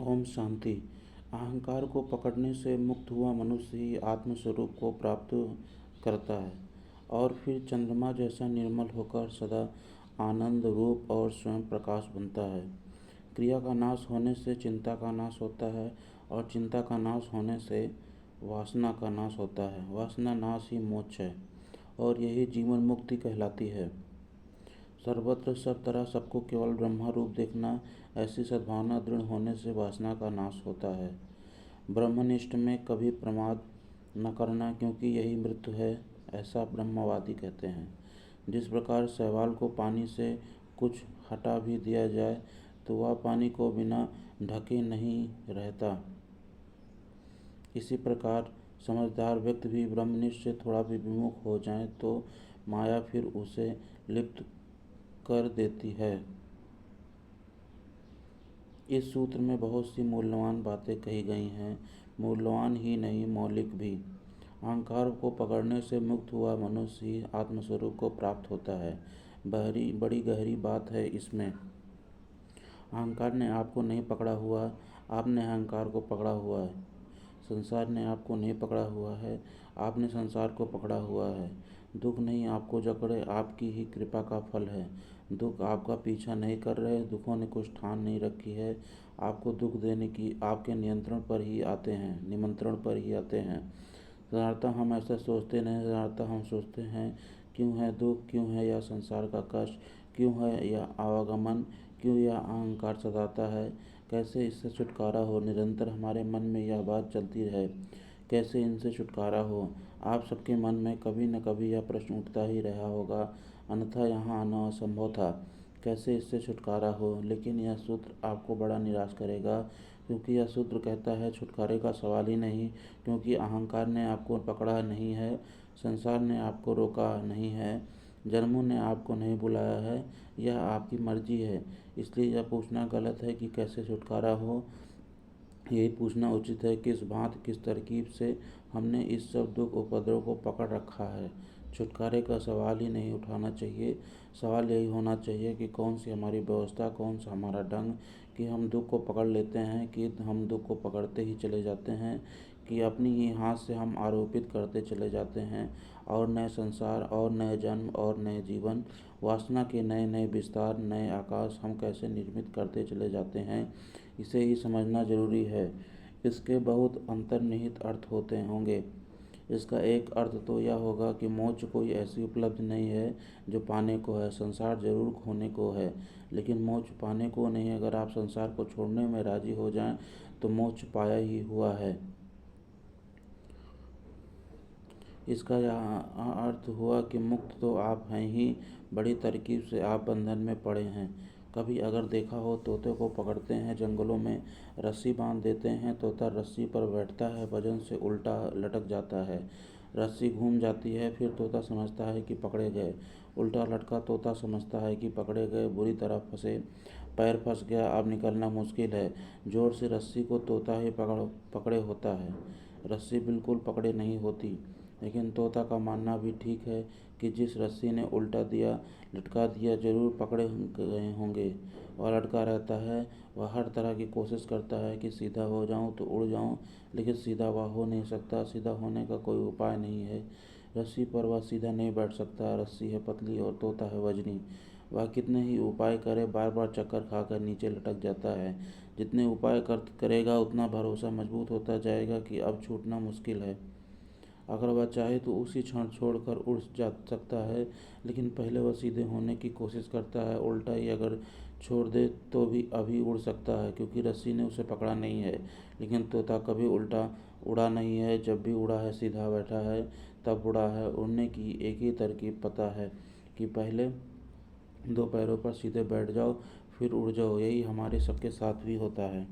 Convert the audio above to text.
ओम शांति। अहंकार को पकड़ने से मुक्त हुआ मनुष्य ही आत्मस्वरूप को प्राप्त करता है और फिर चंद्रमा जैसा निर्मल होकर सदा आनंद रूप और स्वयं प्रकाश बनता है। क्रिया का नाश होने से चिंता का नाश होता है और चिंता का नाश होने से वासना का नाश होता है। वासना नाश ही मोक्ष है और यही जीवन मुक्ति कहलाती है। सर्वत्र सब तरह सबको केवल ब्रह्मा रूप देखना, ऐसी सद्भावना दृढ़ होने से वासना का नाश होता है। ब्रह्मनिष्ठ में कभी प्रमाद न करना, क्योंकि यही मृत्यु है, ऐसा ब्रह्मवादी कहते हैं। जिस प्रकार शैवाल को पानी से कुछ हटा भी दिया जाए तो वह पानी को बिना ढके नहीं रहता, इसी प्रकार समझदार व्यक्ति भी ब्रह्मनिष्ठ से थोड़ा भी विमुख हो जाए तो माया फिर उसे लिप्त कर देती है। इस सूत्र में बहुत सी मूल्यवान बातें कही गई हैं, मूल्यवान ही नहीं मौलिक भी। अहंकार को पकड़ने से मुक्त हुआ मनुष्य ही आत्मस्वरूप को प्राप्त होता है। बड़ी गहरी बात है इसमें। अहंकार ने आपको नहीं पकड़ा हुआ, आपने अहंकार को पकड़ा हुआ है। संसार ने आपको नहीं पकड़ा हुआ है, आपने संसार को पकड़ा हुआ है। दुख नहीं आपको जकड़े, आपकी ही कृपा का फल है। दुख आपका पीछा नहीं कर रहे, दुखों ने कुछ ठान नहीं रखी है आपको दुख देने की, आपके नियंत्रण पर ही आते हैं, निमंत्रण पर ही आते हैं। साधारणतः हम ऐसा सोचते नहीं, साधारणतः हम सोचते हैं क्यों है दुख, क्यों है यह संसार का कष्ट, क्यों है यह आवागमन, क्यों यह अहंकार सताता है, कैसे इससे छुटकारा हो। निरंतर हमारे मन में यह बात चलती है, कैसे इनसे छुटकारा हो। आप सबके मन में कभी न कभी यह प्रश्न उठता ही रहा होगा, अन्यथा यहाँ आना असंभव था, कैसे इससे छुटकारा हो। लेकिन यह सूत्र आपको बड़ा निराश करेगा, क्योंकि यह सूत्र कहता है छुटकारे का सवाल ही नहीं, क्योंकि अहंकार ने आपको पकड़ा नहीं है, संसार ने आपको रोका नहीं है, जन्मों ने आपको नहीं बुलाया है, यह आपकी मर्जी है। इसलिए यह पूछना गलत है कि कैसे छुटकारा हो, यही पूछना उचित है किस भांति, किस तरकीब से हमने इस सब दुख उपद्रव को पकड़ रखा है। छुटकारे का सवाल ही नहीं उठाना चाहिए, सवाल यही होना चाहिए कि कौन सी हमारी व्यवस्था, कौन सा हमारा ढंग कि हम दुख को पकड़ लेते हैं, कि हम दुख को पकड़ते ही चले जाते हैं, कि अपनी ही हाथ से हम आरोपित करते चले जाते हैं और नए संसार और नए जन्म और नए जीवन, वासना के नए नए विस्तार, नए आकाश हम कैसे निर्मित करते चले जाते हैं। इसे ही समझना जरूरी है। इसके बहुत अंतर्निहित अर्थ होते होंगे। इसका एक अर्थ तो यह होगा कि मोक्ष कोई ऐसी उपलब्धि नहीं है जो पाने को है, संसार जरूर खोने को है, लेकिन मोक्ष पाने को नहीं। अगर आप संसार को छोड़ने में राजी हो जाएं तो मोक्ष पाया ही हुआ है। इसका यह अर्थ हुआ कि मुक्त तो आप हैं ही, बड़ी तरकीब से आप बंधन में पड़े हैं। कभी अगर देखा हो, तोते को पकड़ते हैं, जंगलों में रस्सी बांध देते हैं, तोता रस्सी पर बैठता है, वजन से उल्टा लटक जाता है, रस्सी घूम जाती है, फिर तोता समझता है कि पकड़े गए। उल्टा लटका तोता समझता है कि पकड़े गए, बुरी तरह फंसे, पैर फंस गया, अब निकलना मुश्किल है। जोर से रस्सी को तोता ही पकड़े होता है, रस्सी बिल्कुल पकड़े नहीं होती। लेकिन तोता का मानना भी ठीक है कि जिस रस्सी ने उल्टा दिया, लटका दिया, जरूर पकड़े गए होंगे। वह लटका रहता है, वह हर तरह की कोशिश करता है कि सीधा हो जाऊं तो उड़ जाऊं, लेकिन सीधा वह हो नहीं सकता, सीधा होने का कोई उपाय नहीं है। रस्सी पर वह सीधा नहीं बैठ सकता, रस्सी है पतली और तोता है वजनी। वह कितने ही उपाय करे, बार बार चक्कर खाकर नीचे लटक जाता है। जितने उपाय करेगा उतना भरोसा मजबूत होता जाएगा कि अब छूटना मुश्किल है। अगर वह चाहे तो उसी क्षण छोड़कर उड़ जा सकता है, लेकिन पहले वह सीधे होने की कोशिश करता है। उल्टा ही अगर छोड़ दे तो भी अभी उड़ सकता है, क्योंकि रस्सी ने उसे पकड़ा नहीं है। लेकिन तोता कभी उल्टा उड़ा नहीं है, जब भी उड़ा है सीधा बैठा है, तब उड़ा है। उड़ने की एक ही तरकीब पता है कि पहले दो पैरों पर सीधे बैठ जाओ, फिर उड़ जाओ। यही हमारे सबके साथ भी होता है।